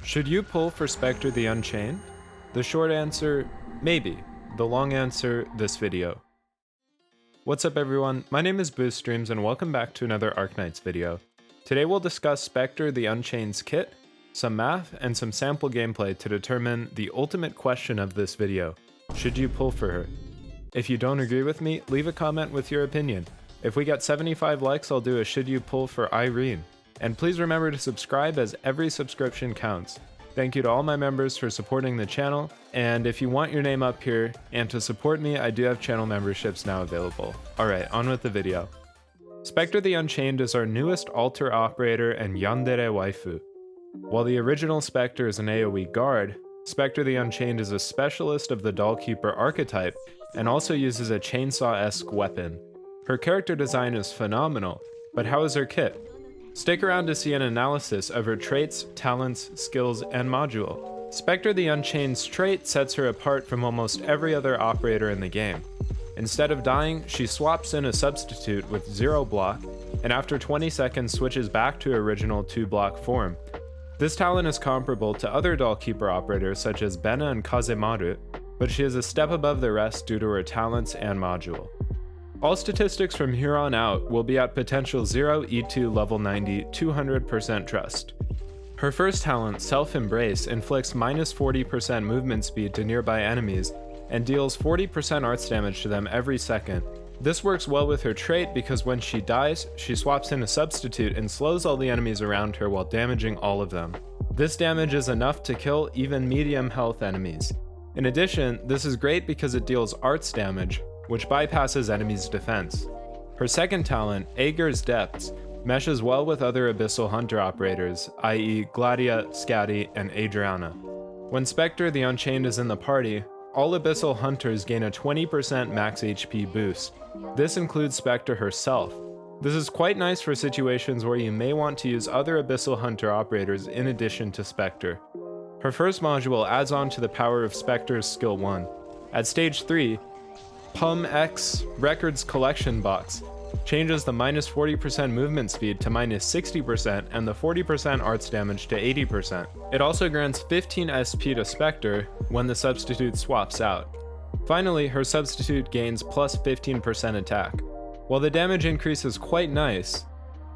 Should you pull for Specter the Unchained? The short answer, maybe. The long answer, this video. What's up everyone, my name is BoostStreams and welcome back to another Arknights video. Today we'll discuss Specter the Unchained's kit, some math, and some sample gameplay to determine the ultimate question of this video. Should you pull for her? If you don't agree with me, leave a comment with your opinion. If we get 75 likes, I'll do a should you pull for Irene. And please remember to subscribe as every subscription counts. Thank you to all my members for supporting the channel, and if you want your name up here and to support me, I do have channel memberships now available. Alright, on with the video. Specter the Unchained is our newest altar operator and yandere waifu. While the original Specter is an AoE guard, Specter the Unchained is a specialist of the Dollkeeper archetype and also uses a chainsaw-esque weapon. Her character design is phenomenal, but how is her kit? Stick around to see an analysis of her traits, talents, skills, and module. Specter the Unchained's trait sets her apart from almost every other operator in the game. Instead of dying, she swaps in a substitute with 0 block, and after 20 seconds switches back to original 2-block form. This talent is comparable to other Dollkeeper operators such as Benna and Kazemaru, but she is a step above the rest due to her talents and module. All statistics from here on out will be at potential 0 E2 level 90 200% trust. Her first talent, Self-Embrace, inflicts minus 40% movement speed to nearby enemies and deals 40% arts damage to them every second. This works well with her trait because when she dies, she swaps in a substitute and slows all the enemies around her while damaging all of them. This damage is enough to kill even medium health enemies. In addition, this is great because it deals arts damage, which bypasses enemies' defense. Her second talent, Aegir's Depths, meshes well with other Abyssal Hunter operators, i.e. Gladia, Scatty, and Adriana. When Specter the Unchained is in the party, all Abyssal Hunters gain a 20% max HP boost. This includes Specter herself. This is quite nice for situations where you may want to use other Abyssal Hunter operators in addition to Specter. Her first module adds on to the power of Specter's skill 1. At stage 3, X Records Collection Box changes the minus 40% movement speed to minus 60% and the 40% arts damage to 80%. It also grants 15 SP to Specter when the substitute swaps out. Finally, her substitute gains plus 15% attack. While the damage increase is quite nice,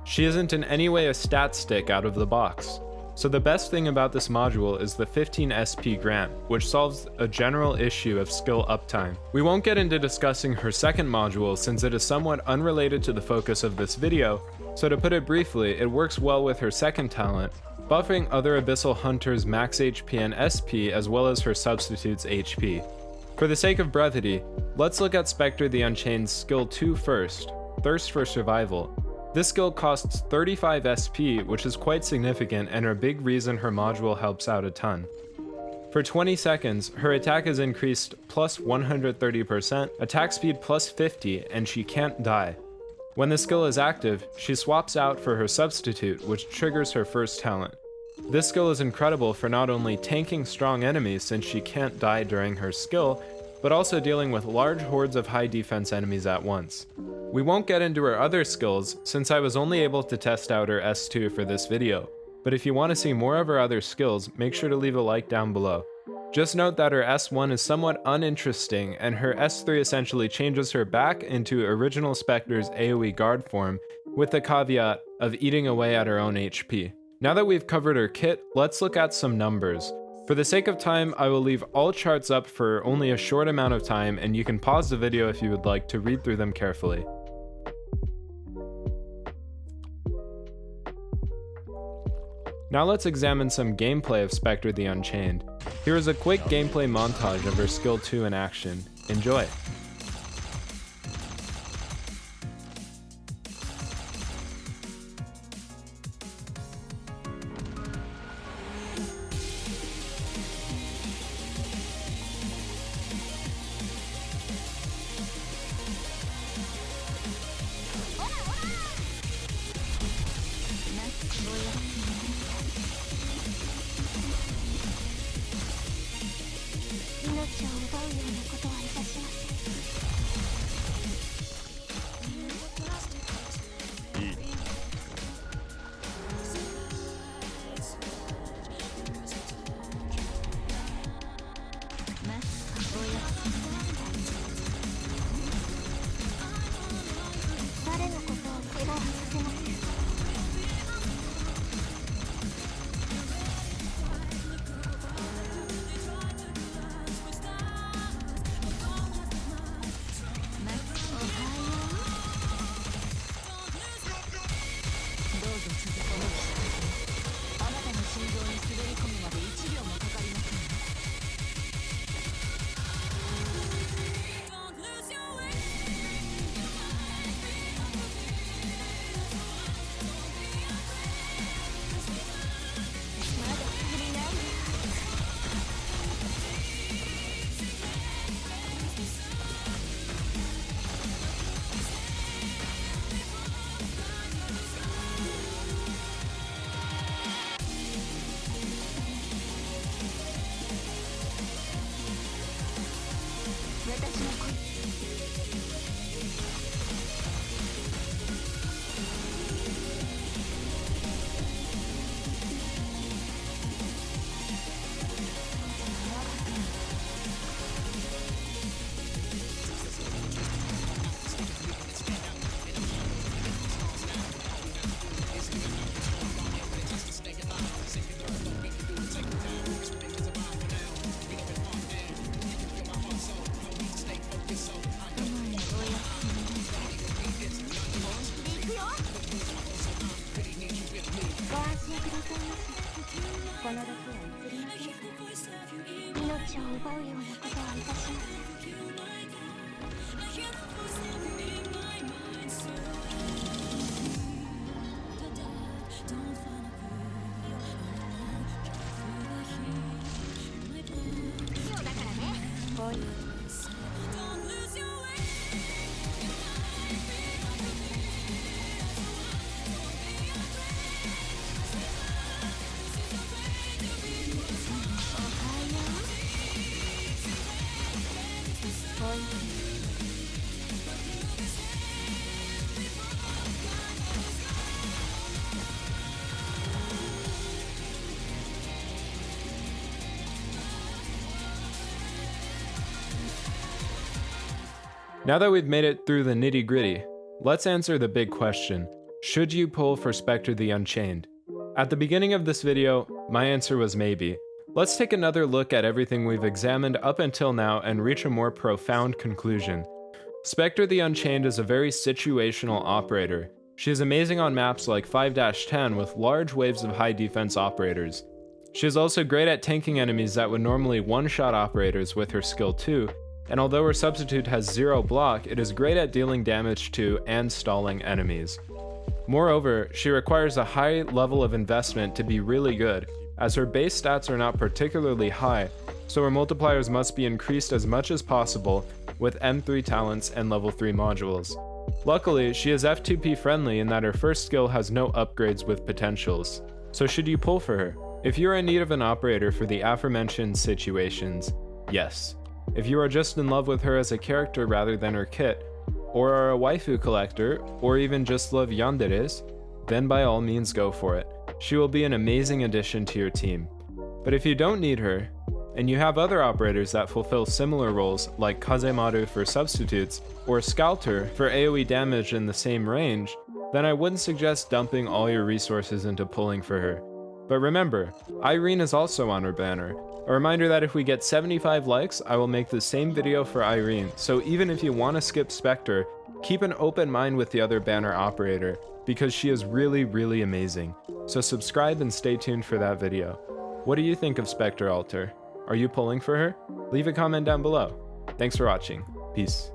she isn't in any way a stat stick out of the box. So the best thing about this module is the 15 SP grant, which solves a general issue of skill uptime. We won't get into discussing her second module since it is somewhat unrelated to the focus of this video, so to put it briefly, it works well with her second talent, buffing other Abyssal Hunters' max HP and SP as well as her substitute's HP. For the sake of brevity, let's look at Specter the Unchained's skill 2 first, Thirst for Survival. This skill costs 35 SP, which is quite significant and a big reason her module helps out a ton. For 20 seconds, her attack is increased plus 130%, attack speed plus 50, and she can't die. When the skill is active, she swaps out for her substitute, which triggers her first talent. This skill is incredible for not only tanking strong enemies since she can't die during her skill, but also dealing with large hordes of high defense enemies at once. We won't get into her other skills since I was only able to test out her S2 for this video, but if you want to see more of her other skills, make sure to leave a like down below. Just note that her S1 is somewhat uninteresting and her S3 essentially changes her back into original Specter's AoE guard form with the caveat of eating away at her own HP. Now that we've covered her kit, let's look at some numbers. For the sake of time, I will leave all charts up for only a short amount of time and you can pause the video if you would like to read through them carefully. Now let's examine some gameplay of Specter the Unchained. Here is a quick gameplay montage of her skill 2 in action. Enjoy! Now that we've made it through the nitty-gritty, let's answer the big question. Should you pull for Specter the Unchained? At the beginning of this video, my answer was maybe. Let's take another look at everything we've examined up until now and reach a more profound conclusion. Specter the Unchained is a very situational operator. She is amazing on maps like 5-10 with large waves of high defense operators. She is also great at tanking enemies that would normally one-shot operators with her skill 2, and although her substitute has 0 block, it is great at dealing damage to and stalling enemies. Moreover, she requires a high level of investment to be really good, as her base stats are not particularly high, so her multipliers must be increased as much as possible with M3 talents and level 3 modules. Luckily, she is F2P friendly in that her first skill has no upgrades with potentials. So should you pull for her? If you are in need of an operator for the aforementioned situations, yes. If you are just in love with her as a character rather than her kit, or are a waifu collector, or even just love yanderes, then by all means go for it. She will be an amazing addition to your team. But if you don't need her, and you have other operators that fulfill similar roles like Kazemaru for substitutes, or Scalter for AoE damage in the same range, then I wouldn't suggest dumping all your resources into pulling for her. But remember, Irene is also on her banner. A reminder that if we get 75 likes, I will make the same video for Irene, so even if you want to skip Specter, keep an open mind with the other banner operator, because she is really amazing. So subscribe and stay tuned for that video. What do you think of Specter Alter? Are you pulling for her? Leave a comment down below. Thanks for watching. Peace.